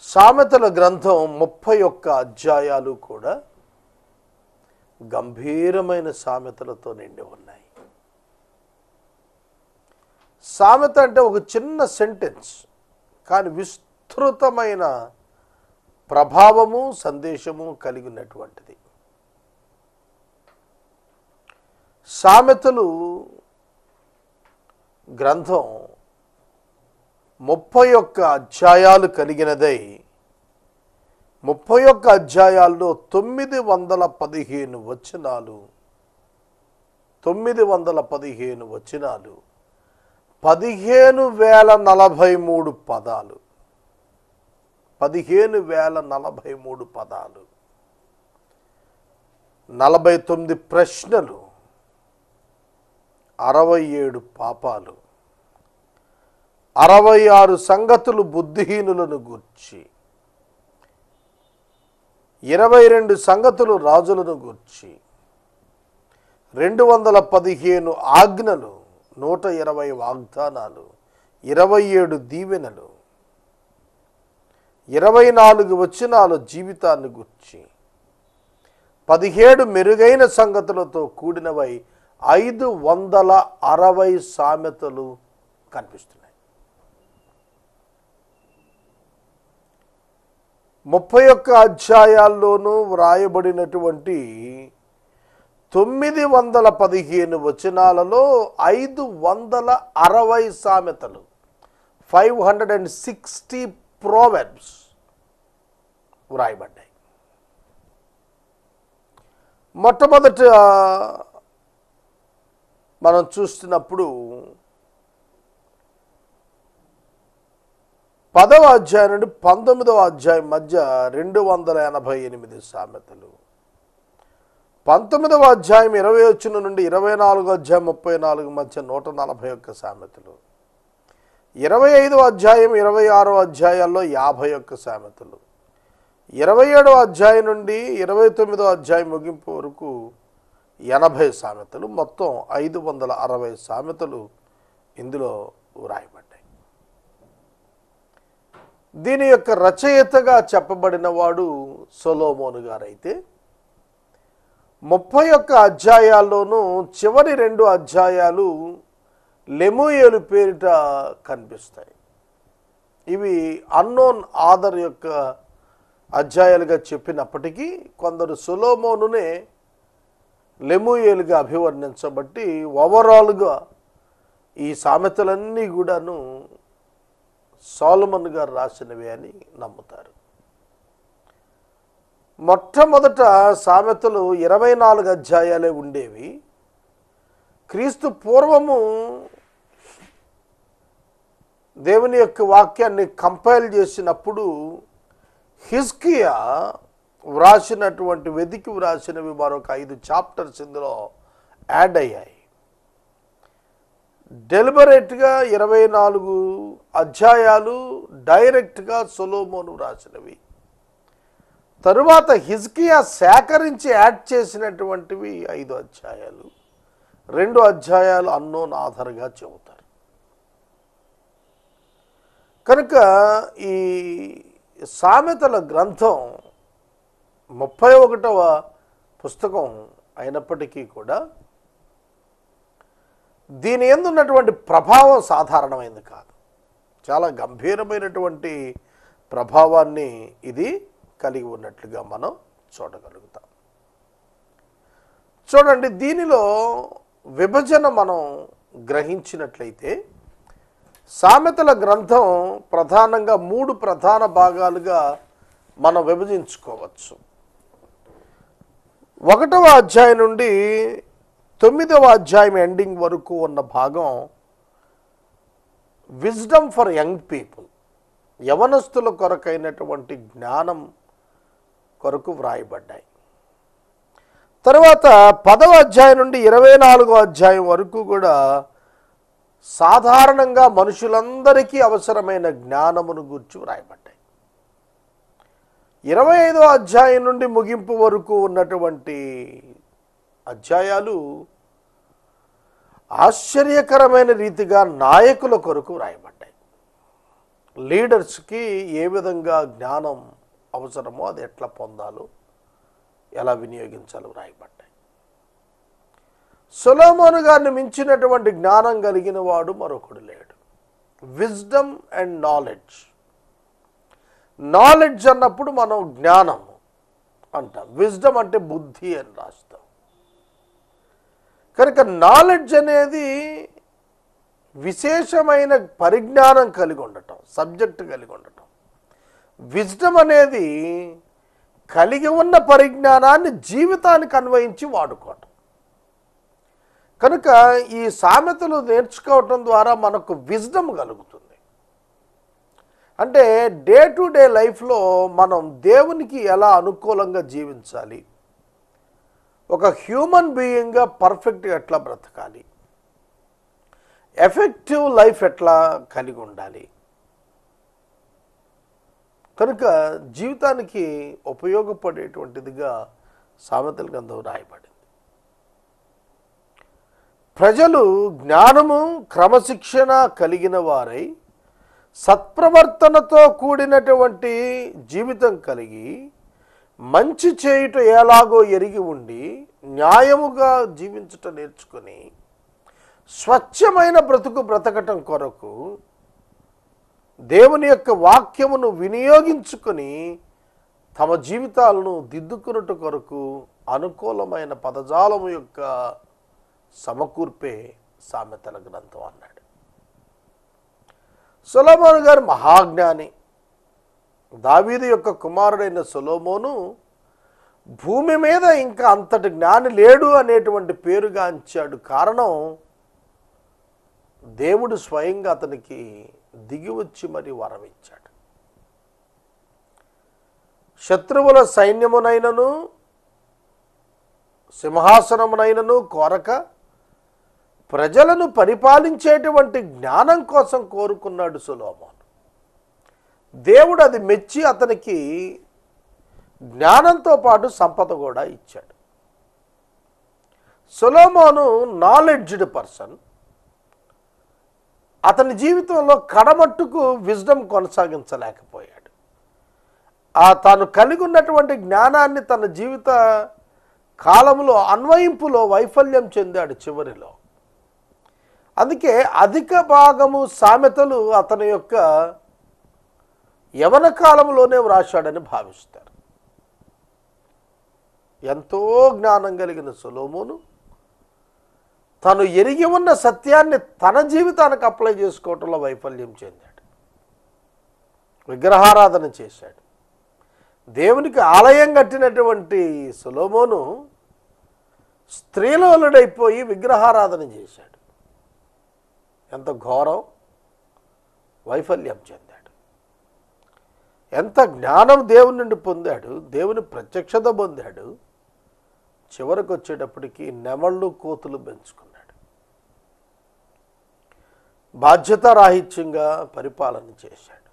సామెతల గ్రంథం 31 అధ్యాయాలు కూడా గంభీరమైన సామెతలతో నిండి ఉన్నాయి. సామెత అంటే ఒక చిన్న సెంటెన్స్, కానీ విస్తృతమైన ప్రభావము సందేశము కలిగినటువంటిది. సామెతలు గ్రంథం 31 అధ్యాయాలు కలిగినదై 31 అధ్యాయాల్లో 915 వచనాలు 15,043 పదాలు 15,043 పదాలు 49 ప్రశ్నలు 67 పాపాలు 66 సంగతులు బుద్ధిహీనులను గూర్చి 22 సంగతులు రాజులను గూర్చి 215 ఆజ్ఞలు 120 వాగ్దానాలు 27 దీవెనలు 24 వచనాలు జీవితాన్ని గూర్చి 17 మెరుగైన సంగతులతో కూడినవై 560 సామెతలు కనిపిస్తున్నాయి. 31 అధ్యాయాల్లోనూ వ్రాయబడినటువంటి 915 వచనాలలో 560 సామెతలు 560 ప్రోవెర్బ్స్ వ్రాయబడ్డాయి. మొట్టమొదట మనం చూస్తున్నప్పుడు 10వ అధ్యాయం నుండి 19వ అధ్యాయం మధ్య 288 సామెతలు, 19వ అధ్యాయం 20 వచనం నుండి 24వ అధ్యాయం 34 మధ్య 141 సామెతలు, 25వ అధ్యాయం 26వ అధ్యాయాల్లో 51 సామెతలు, 27వ అధ్యాయం నుండి 29వ అధ్యాయం ముగింపు వరకు 80 సామెతలు, మొత్తం 560 సామెతలు ఇందులో వ్రాయబడ్డాయి. దీని యొక్క రచయితగా చెప్పబడిన వాడు సొలొమోను గారైతే 31 అధ్యాయాల్లోనూ చివరి 2 అధ్యాయాలు లెమూయేలు పేరిట కనిపిస్తాయి. ఇవి అన్నోన్ ఆథర్ యొక్క అధ్యాయాలుగా చెప్పినప్పటికీ కొందరు సొలొమోనునే లెమూయేలుగా అభివర్ణించబట్టి ఓవరాల్గా ఈ సామెతలన్నీ కూడాను సొలొమోను గారు రాసినవి అని నమ్ముతారు. మొట్టమొదట సామెతలు 24 అధ్యాయాలే ఉండేవి. క్రీస్తు పూర్వము దేవుని యొక్క వాక్యాన్ని కంపైల్ చేసినప్పుడు హిజ్కియా వెతికి వ్రాసినవి మరొక 5 చాప్టర్స్ ఇందులో యాడ్ అయ్యాయి. డెలిబరేట్గా 24 అధ్యాయాలు డైరెక్ట్గా సొలొమోను వ్రాసినవి. తరువాత హిజ్కియా సేకరించి యాడ్ చేసినటువంటివి 5 అధ్యాయాలు, 2 అధ్యాయాలు అన్నోన్ ఆధారంగా చెబుతారు. కనుక ఈ సామెతల గ్రంథం 31వ పుస్తకం అయినప్పటికీ కూడా దీని యందు ఉన్నటువంటి ప్రభావం సాధారణమైనది కాదు. చాలా గంభీరమైనటువంటి ప్రభావాన్ని ఇది కలిగి ఉన్నట్లుగా మనం చూడగలుగుతాం. చూడండి, దీనిలో విభజన మనం గ్రహించినట్లయితే సామెతల గ్రంథం ప్రధానంగా 3 ప్రధాన భాగాలుగా మనం విభజించుకోవచ్చు. 1వ అధ్యాయం నుండి 9వ అధ్యాయం ఎండింగ్ వరకు ఉన్న భాగం విజ్డమ్ ఫర్ యంగ్ పీపుల్, యవనస్తుల కొరకైనటువంటి జ్ఞానం కొరకు వ్రాయబడ్డాయి. తర్వాత 10వ అధ్యాయం నుండి 24వ అధ్యాయం వరకు కూడా సాధారణంగా మనుషులందరికీ అవసరమైన జ్ఞానమును గూర్చి వ్రాయబడ్డాయి. 25వ అధ్యాయం నుండి ముగింపు వరకు ఉన్నటువంటి అధ్యాయాలు ఆశ్చర్యకరమైన రీతిగా నాయకుల కొరకు వ్రాయబడ్డాయి. లీడర్స్కి ఏ విధంగా జ్ఞానం అవసరమో అది ఎట్లా పొందాలో, ఎలా వినియోగించాలో రాయబడ్డాయి. సొలొమోను గారిని మించినటువంటి జ్ఞానం కలిగిన వాడు మరొకడు లేడు. Wisdom and knowledge. నాలెడ్జ్ అన్నప్పుడు మనం జ్ఞానం అంటాం, విజ్డమ్ అంటే బుద్ధి అని రాస్తాం. కనుక నాలెడ్జ్ అనేది విశేషమైన పరిజ్ఞానం కలిగి ఉండటం, సబ్జెక్ట్ కలిగి ఉండటం. విజ్డమ్ అనేది కలిగి ఉన్న పరిజ్ఞానాన్ని జీవితానికి అన్వయించి వాడుకోవటం. కనుక ఈ సామెతలు నేర్చుకోవటం ద్వారా మనకు విజ్డమ్ కలుగుతుంది. అంటే డే టు డే లైఫ్లో మనం దేవునికి ఎలా అనుకూలంగా జీవించాలి, ఒక హ్యూమన్ బీయింగ్గా పర్ఫెక్ట్గా ఎట్లా బ్రతకాలి, ఎఫెక్టివ్ లైఫ్ ఎట్లా కలిగి ఉండాలి. కనుక జీవితానికి ఉపయోగపడేటువంటిదిగా సామెతల గ్రంథం రాయబడింది. ప్రజలు జ్ఞానము క్రమశిక్షణ కలిగిన వారై సత్ప్రవర్తనతో కూడినటువంటి జీవితం కలిగి మంచి చేయుట ఎలాగో ఎరిగి ఉండి న్యాయముగా జీవించుట నేర్చుకొని స్వచ్ఛమైన బ్రతుకు బ్రతకటం కొరకు దేవుని యొక్క వాక్యమును వినియోగించుకొని తమ జీవితాలను దిద్దుకున్నట్టు కొరకు అనుకూలమైన పదజాలము యొక్క సమకూర్పే సామెతల గ్రంథం అన్నాడు. సొలొమోను గారు మహాజ్ఞాని. దావీదు యొక్క కుమారుడైన సొలొమోను భూమి మీద ఇంకా అంతటి జ్ఞాని లేడు అనేటువంటి పేరుగాంచాడు. కారణం దేవుడు స్వయంగా అతనికి దిగివచ్చి మరి వరం ఇచ్చాడు. శత్రువుల సైన్యమునైనను సింహాసనమునైనను కోరక ప్రజలను పరిపాలించేటువంటి జ్ఞానం కోసం కోరుకున్నాడు సొలొమోను. దేవుడు అది మెచ్చి అతనికి జ్ఞానంతో పాటు సంపద కూడా ఇచ్చాడు. సొలొమోను నాలెడ్జ్డ్ పర్సన్. అతని జీవితంలో కడమట్టుకు విజ్డమ్ కొనసాగించలేకపోయాడు. తాను కలిగి ఉన్నటువంటి జ్ఞానాన్ని తన జీవిత కాలంలో అన్వయింపులో వైఫల్యం చెందాడు చివరిలో. అందుకే అధిక భాగము సామెతలు అతని యొక్క యవన కాలంలోనే వ్రాశాడని భావిస్తారు. ఎంతో జ్ఞానం కలిగిన సొలొమోను తను ఎరిగి ఉన్న సత్యాన్ని తన జీవితానికి అప్లై చేసుకోవటంలో వైఫల్యం చెందాడు. విగ్రహారాధన చేశాడు. దేవునికి ఆలయం కట్టినటువంటి సొలొమోను స్త్రీలోలుడైపోయి విగ్రహారాధన చేశాడు. ఎంత ఘోరం! వైఫల్యం చెందాడు. ఎంత జ్ఞానం దేవుని నుండి పొందాడు, దేవుని ప్రత్యక్షత పొందాడు. చివరికి వచ్చేటప్పటికి నెమళ్ళు కోతులు పెంచుకున్నాడు. బాధ్యతారాహిత్యంగా పరిపాలన చేశాడు.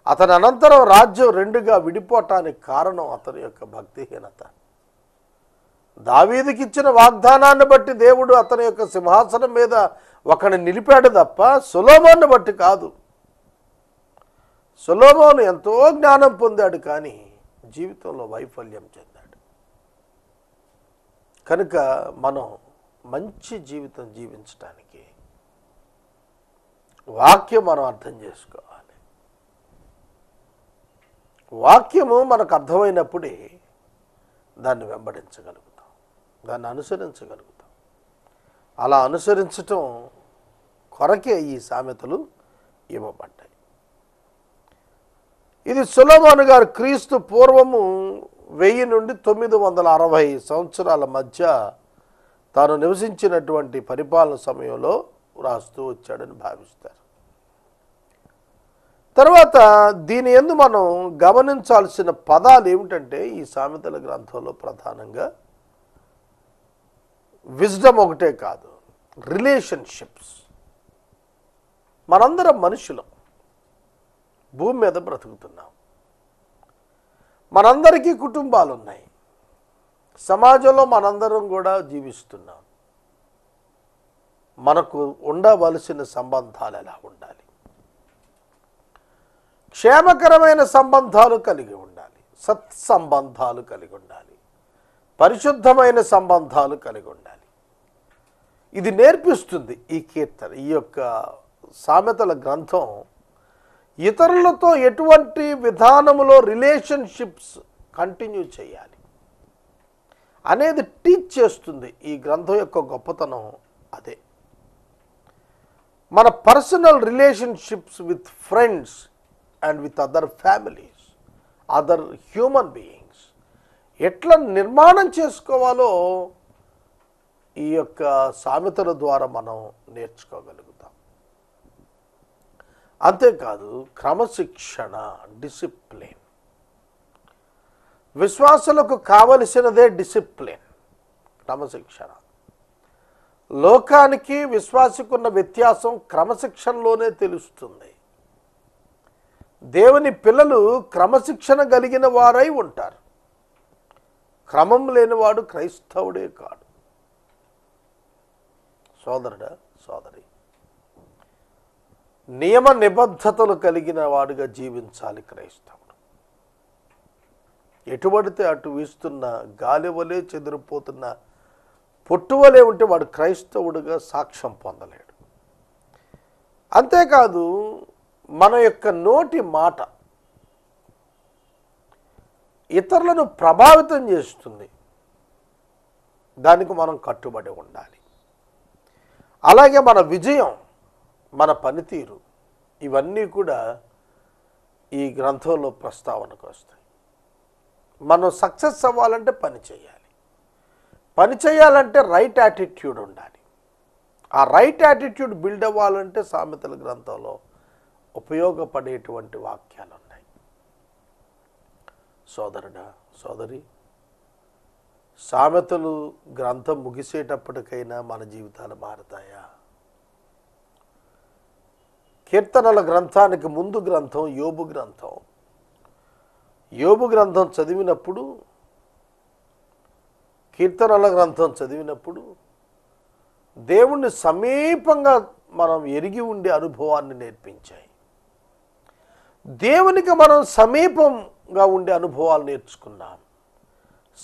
అతని అనంతరం రాజ్యం రెండుగా విడిపోవటానికి కారణం అతని యొక్క భక్తిహీనత. దావీదుకి ఇచ్చిన వాగ్దానాన్ని బట్టి దేవుడు అతని యొక్క సింహాసనం మీద ఒకని నిలిపాడు తప్ప సొలొమోను బట్టి కాదు. సొలొమోను ఎంతో జ్ఞానం పొందాడు, కానీ జీవితంలో వైఫల్యం చెందాడు. కనుక మనం మంచి జీవితం జీవించడానికి వాక్యం మనం అర్థం చేసుకోవాలి. వాక్యము మనకు అర్థమైనప్పుడే దాన్ని వెంబడించగలుగుతాం, దాన్ని అనుసరించగలుగుతాం. అలా అనుసరించటం కొరకే ఈ సామెతలు ఇవ్వబడ్డాయి. ఇది సొలొమోను గారు క్రీస్తు పూర్వము 1000 నుండి 960 సంవత్సరాల మధ్య తాను నివసించినటువంటి పరిపాలన సమయంలో రాస్తూ వచ్చాడని భావిస్తారు. తర్వాత దీని యందు మనం గమనించాల్సిన పదాలు ఏమిటంటే, ఈ సామెతల గ్రంథంలో ప్రధానంగా విజ్డమ్ ఒకటే కాదు, రిలేషన్షిప్స్. మనందరం మనుషులం, భూమి మీద బ్రతుకుతున్నాం. మనందరికీ కుటుంబాలు ఉన్నాయి, సమాజంలో మనందరం కూడా జీవిస్తున్నాం. మనకు ఉండవలసిన సంబంధాలు ఎలా ఉండాలి? క్షేమకరమైన సంబంధాలు కలిగి ఉండాలి, సత్సంబంధాలు కలిగి ఉండాలి, పరిశుద్ధమైన సంబంధాలు కలిగి ఉండాలి. ఇది నేర్పిస్తుంది ఈ కీర్తన. ఈ యొక్క సామెతల గ్రంథం ఇతరులతో ఎటువంటి విధానములో రిలేషన్షిప్స్ కంటిన్యూ చేయాలి అనేది టీచ్ చేస్తుంది. ఈ గ్రంథం యొక్క గొప్పతనం అదే. మన personal relationships with friends and with other families, other human beings ఎట్లా నిర్మాణం చేసుకోవాలో ఈ యొక్క సామెతల ద్వారా మనం నేర్చుకోగలుగుతాం. అంతేకాదు క్రమశిక్షణ, డిసిప్లిన్. విశ్వాసులకు కావలసినదే డిసిప్లిన్, క్రమశిక్షణ. లోకానికి విశ్వాసకున్న వ్యత్యాసం క్రమశిక్షణలోనే తెలుస్తుంది. దేవుని పిల్లలు క్రమశిక్షణ కలిగిన వారై ఉంటారు. క్రమం లేనివాడు క్రైస్తవుడే కాడు. సోదరుడా, సోదరి, నియమ నిబద్ధతలు కలిగిన వాడుగా జీవించాలి క్రైస్తవుడు. ఎటువడితే అటు వీస్తున్న గాలి వలె చెదిరిపోతున్న పొట్టువలే ఉంటే వాడు క్రైస్తవుడుగా సాక్ష్యం పొందలేడు. అంతేకాదు మన యొక్క నోటి మాట ఇతరులను ప్రభావితం చేస్తుంది. దానికి మనం కట్టుబడి ఉండాలి. అలాగే మన విజయం, మన పనితీరు ఇవన్నీ కూడా ఈ గ్రంథంలో ప్రస్తావనకు వస్తాయి. మనం సక్సెస్ అవ్వాలంటే పని చేయాలి. పని చేయాలంటే రైట్ యాటిట్యూడ్ ఉండాలి. ఆ రైట్ యాటిట్యూడ్ బిల్డ్ అవ్వాలంటే సామెతల గ్రంథంలో ఉపయోగపడేటువంటి వాక్యాలు ఉన్నాయి. సోదరుడా, సోదరి, సామెతలు గ్రంథం ముగిసేటప్పటికైనా మన జీవితాలు మారుతాయా? కీర్తనల గ్రంథానికి ముందు గ్రంథం యోబు గ్రంథం. యోబు గ్రంథం చదివినప్పుడు, కీర్తనల గ్రంథం చదివినప్పుడు దేవుణ్ణి సమీపంగా మనం ఎరిగి ఉండే అనుభవాన్ని నేర్పించాయి. దేవునికి మనం సమీపంగా ఉండే అనుభవాలు నేర్చుకున్నాం.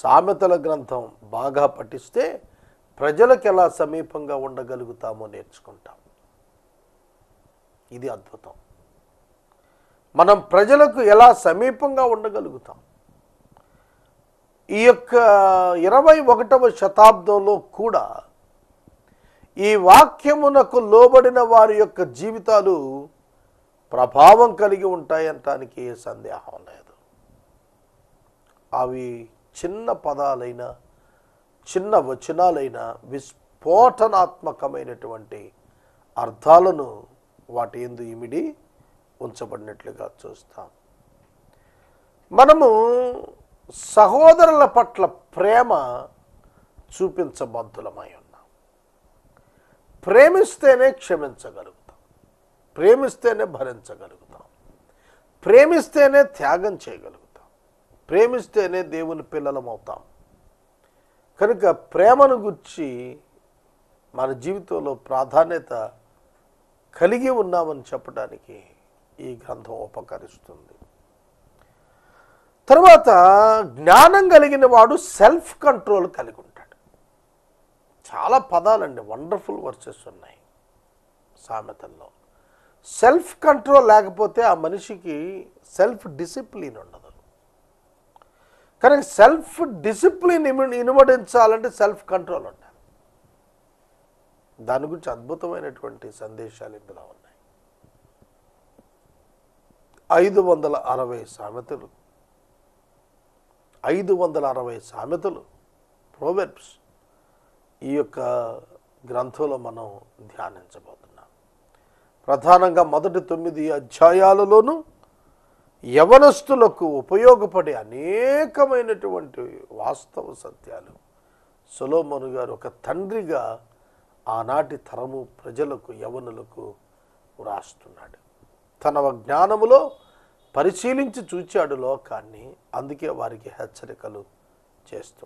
సామెతల గ్రంథం బాగా పఠిస్తే ప్రజలకు ఎలా సమీపంగా ఉండగలుగుతామో నేర్చుకుంటాం. ఇది అద్భుతం. మనం ప్రజలకు ఎలా సమీపంగా ఉండగలుగుతాం. ఈ యొక్క 21వ శతాబ్దంలో కూడా ఈ వాక్యమునకు లోబడిన వారి యొక్క జీవితాలు ప్రభావం కలిగి ఉంటాయంటానికి ఏ సందేహం లేదు. అవి చిన్న పదాలైన, చిన్న వచనాలైన విస్ఫోటనాత్మకమైనటువంటి అర్థాలను వాటి యందు ఇమిడి ఉంచబడినట్లుగా చూస్తాం. మనము సహోదరుల పట్ల ప్రేమ చూపించబద్ధులమై ఉన్నాం. ప్రేమిస్తేనే క్షమించగలుగుతాం, ప్రేమిస్తేనే భరించగలుగుతాం, ప్రేమిస్తేనే త్యాగం చేయగలుగుతాం, ప్రేమిస్తేనే దేవుని పిల్లలమవుతాం. కనుక ప్రేమను గురించి మన జీవితంలో ప్రాధాన్యత కలిగి ఉన్నామని చెప్పడానికి ఈ గ్రంథం ఉపకరిస్తుంది. తర్వాత జ్ఞానం కలిగిన వాడు సెల్ఫ్ కంట్రోల్ కలిగి ఉంటాడు. చాలా పదాలండి, వండర్ఫుల్ వర్సెస్ ఉన్నాయి సామెతల్లో. సెల్ఫ్ కంట్రోల్ లేకపోతే ఆ మనిషికి సెల్ఫ్ డిసిప్లిన్ ఉండదు. కానీ సెల్ఫ్ డిసిప్లిన్ ఇనుమడించాలంటే సెల్ఫ్ కంట్రోల్ ఉండాలి. దాని గురించి అద్భుతమైనటువంటి సందేశాలు ఇందులో ఉన్నాయి. 560 సామెతలు, 560 సామెతలు, ప్రోవెర్బ్స్ ఈ యొక్క గ్రంథంలో మనం ధ్యానించబోతున్నాం. ప్రధానంగా మొదటి 9 అధ్యాయాలలోనూ యవనస్తులకు ఉపయోగపడే అనేకమైనటువంటి వాస్తవ సత్యాలు సొలొమోను గారు ఒక తండ్రిగా ఆనాటి తరము ప్రజలకు, యవనులకు వ్రాస్తున్నాడు. తన జ్ఞానములో పరిశీలించి చూచాడు లోకాన్ని. అందుకే వారికి హెచ్చరికలు చేస్తూ